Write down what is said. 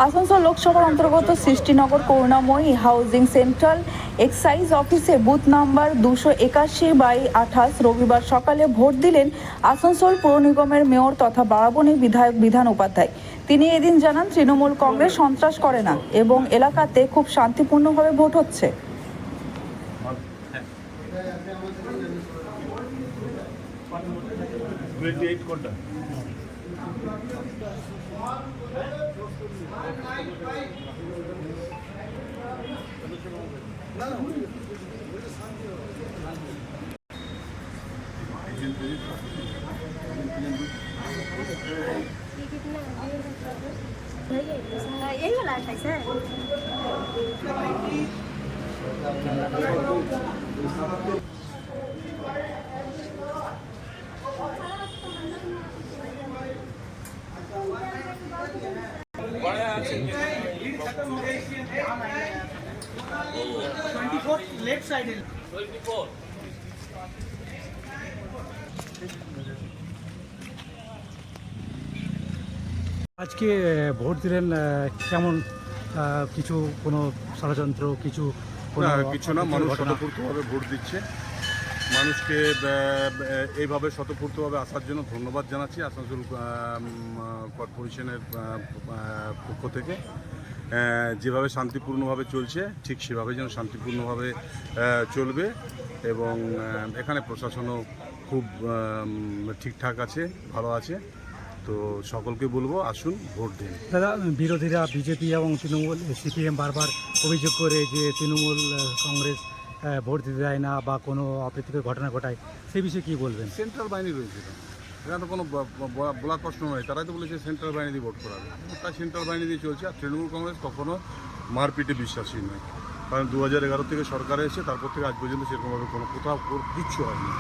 আসানসোল লোকসভার অন্তর্গত সৃষ্টিনগর করুণাময়ী housing central excise অফিসে বুথ নাম্বার 281/28 রবিবার সকালে ভোট দিলেন আসানসোল পৌর নিগমের মেয়র তথা বারাবণী বিধায়ক বিধান উপাধ্যায়। তিনি এদিন জানান, তৃণমূল কংগ্রেস সন্ত্রাস করে না এবং এলাকাতে খুব শান্তিপূর্ণভাবে ভোট হচ্ছে। यही वाला है कैसे लेफ्ट साइड আজকে ভোট দিলেন, কেমন কিছু কোনো ষড়যন্ত্র কিছু কিছু না, মানুষ স্বতঃস্ফূর্তভাবে ভোট দিচ্ছে। মানুষকে এইভাবে স্বতঃস্ফূর্তভাবে আসার জন্য ধন্যবাদ জানাচ্ছি আসানসোল কর্পোরেশনের পক্ষ থেকে। যেভাবে শান্তিপূর্ণভাবে চলছে ঠিক সেভাবে যেন শান্তিপূর্ণভাবে চলবে এবং এখানে প্রশাসনও খুব ঠিকঠাক আছে, ভালো আছে। তো সকলকে বলবো আসুন ভোট দিন। দাদা, বিরোধীরা বিজেপি এবং তৃণমূল সিপিএম বারবার অভিযোগ করে যে তৃণমূল কংগ্রেস ভোট দিতে দেয় না বা কোনো অপ্রীতিকর ঘটনা ঘটায়, সেই বিষয়ে কী বলবেন? সেন্ট্রাল বাহিনী রয়েছে, এখানে তো কোনো বলার প্রশ্ন নয়। তারাই তো বলেছে সেন্ট্রাল বাহিনী দিয়ে ভোট করাবে, তাই সেন্ট্রাল বাহিনী দিয়ে চলছে। আর তৃণমূল কংগ্রেস কখনো মারপিটে বিশ্বাসী নয়, কারণ 2011 থেকে সরকারে এসে তারপর থেকে আজ পর্যন্ত সেরকমভাবে কোনো কোথাও কিচ্ছু হয়নি।